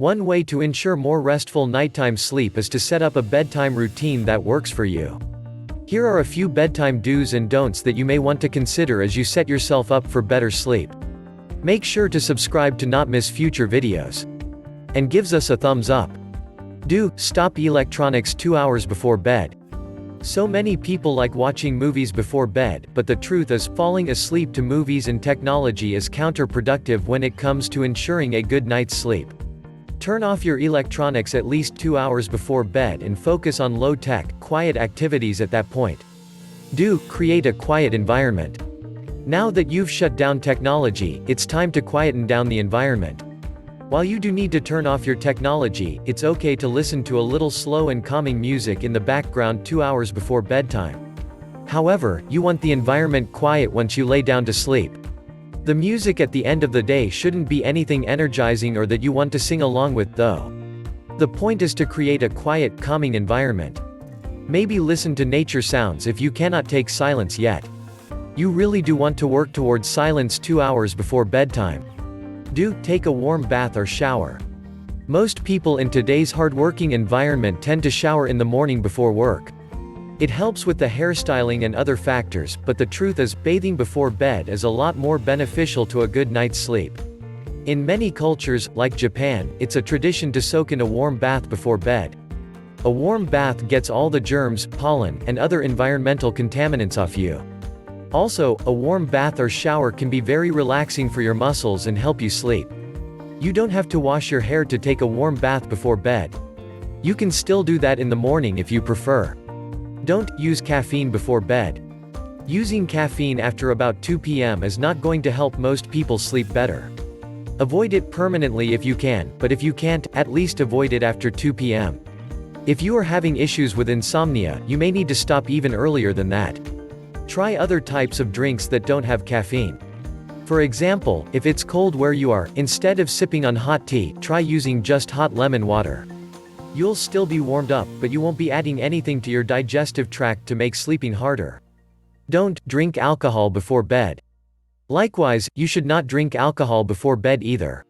One way to ensure more restful nighttime sleep is to set up a bedtime routine that works for you. Here are a few bedtime do's and don'ts that you may want to consider as you set yourself up for better sleep. Make sure to subscribe to not miss future videos. And gives us a thumbs up. Do, stop electronics 2 hours before bed. So many people like watching movies before bed, but the truth is, falling asleep to movies and technology is counterproductive when it comes to ensuring a good night's sleep. Turn off your electronics at least 2 hours before bed and focus on low-tech, quiet activities at that point. Do, create a quiet environment. Now that you've shut down technology, it's time to quieten down the environment. While you do need to turn off your technology, it's okay to listen to a little slow and calming music in the background 2 hours before bedtime. However, you want the environment quiet once you lay down to sleep. The music at the end of the day shouldn't be anything energizing or that you want to sing along with, though. The point is to create a quiet, calming environment. Maybe listen to nature sounds if you cannot take silence yet. You really do want to work towards silence 2 hours before bedtime. Do, take a warm bath or shower. Most people in today's hard-working environment tend to shower in the morning before work. It helps with the hairstyling and other factors, but the truth is, bathing before bed is a lot more beneficial to a good night's sleep. In many cultures, like Japan, it's a tradition to soak in a warm bath before bed. A warm bath gets all the germs, pollen, and other environmental contaminants off you. Also, a warm bath or shower can be very relaxing for your muscles and help you sleep. You don't have to wash your hair to take a warm bath before bed. You can still do that in the morning if you prefer. Don't use caffeine before bed. Using caffeine after about 2 p.m. is not going to help most people sleep better. Avoid it permanently if you can, but if you can't, at least avoid it after 2 p.m. If you are having issues with insomnia, you may need to stop even earlier than that. Try other types of drinks that don't have caffeine. For example, if it's cold where you are, instead of sipping on hot tea, try using just hot lemon water. You'll still be warmed up, but you won't be adding anything to your digestive tract to make sleeping harder. Don't drink alcohol before bed. Likewise, you should not drink alcohol before bed either.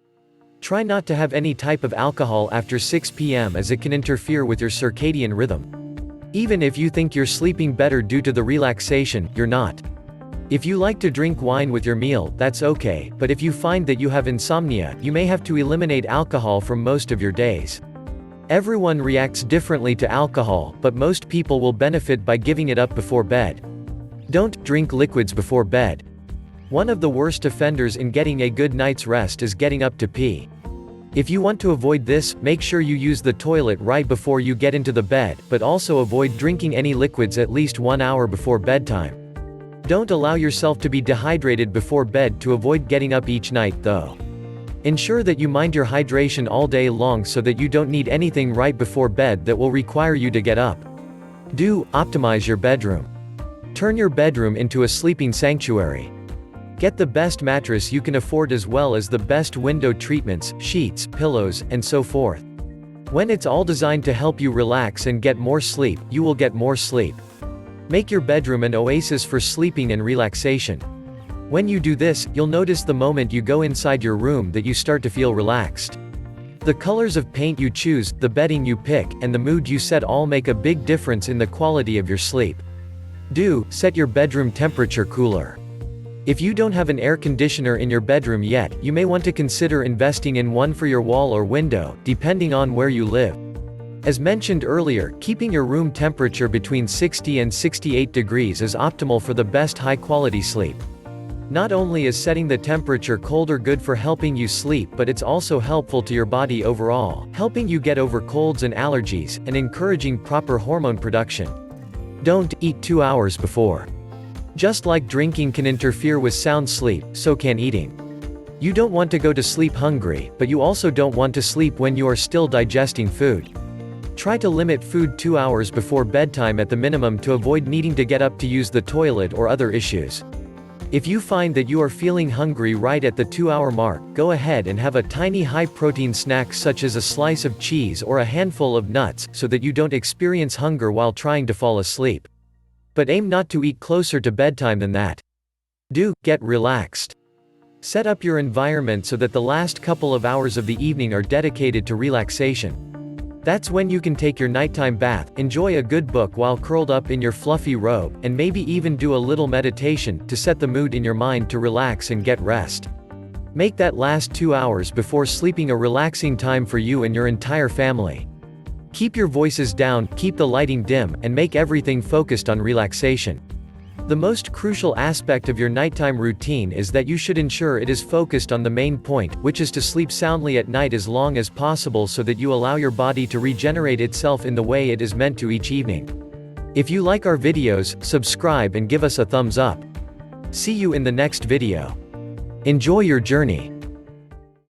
Try not to have any type of alcohol after 6 p.m. as it can interfere with your circadian rhythm. Even if you think you're sleeping better due to the relaxation, you're not. If you like to drink wine with your meal, that's okay, but if you find that you have insomnia, you may have to eliminate alcohol from most of your days. Everyone reacts differently to alcohol, but most people will benefit by giving it up before bed. Don't drink liquids before bed. One of the worst offenders in getting a good night's rest is getting up to pee. If you want to avoid this, make sure you use the toilet right before you get into the bed, but also avoid drinking any liquids at least 1 hour before bedtime. Don't allow yourself to be dehydrated before bed to avoid getting up each night, though. Ensure that you mind your hydration all day long so that you don't need anything right before bed that will require you to get up. Do, optimize your bedroom. Turn your bedroom into a sleeping sanctuary. Get the best mattress you can afford as well as the best window treatments, sheets, pillows, and so forth. When it's all designed to help you relax and get more sleep, you will get more sleep. Make your bedroom an oasis for sleeping and relaxation. When you do this, you'll notice the moment you go inside your room that you start to feel relaxed. The colors of paint you choose, the bedding you pick, and the mood you set all make a big difference in the quality of your sleep. Do, set your bedroom temperature cooler. If you don't have an air conditioner in your bedroom yet, you may want to consider investing in one for your wall or window, depending on where you live. As mentioned earlier, keeping your room temperature between 60 and 68 degrees is optimal for the best high-quality sleep. Not only is setting the temperature colder good for helping you sleep, but it's also helpful to your body overall, helping you get over colds and allergies, and encouraging proper hormone production. Don't eat 2 hours before. Just like drinking can interfere with sound sleep, so can eating. You don't want to go to sleep hungry, but you also don't want to sleep when you are still digesting food. Try to limit food 2 hours before bedtime at the minimum to avoid needing to get up to use the toilet or other issues. If you find that you are feeling hungry right at the 2-hour mark, go ahead and have a tiny high-protein snack such as a slice of cheese or a handful of nuts, so that you don't experience hunger while trying to fall asleep. But aim not to eat closer to bedtime than that. Do, get relaxed. Set up your environment so that the last couple of hours of the evening are dedicated to relaxation. That's when you can take your nighttime bath, enjoy a good book while curled up in your fluffy robe, and maybe even do a little meditation to set the mood in your mind to relax and get rest. Make that last 2 hours before sleeping a relaxing time for you and your entire family. Keep your voices down, keep the lighting dim, and make everything focused on relaxation. The most crucial aspect of your nighttime routine is that you should ensure it is focused on the main point, which is to sleep soundly at night as long as possible so that you allow your body to regenerate itself in the way it is meant to each evening. If you like our videos, subscribe and give us a thumbs up. See you in the next video. Enjoy your journey.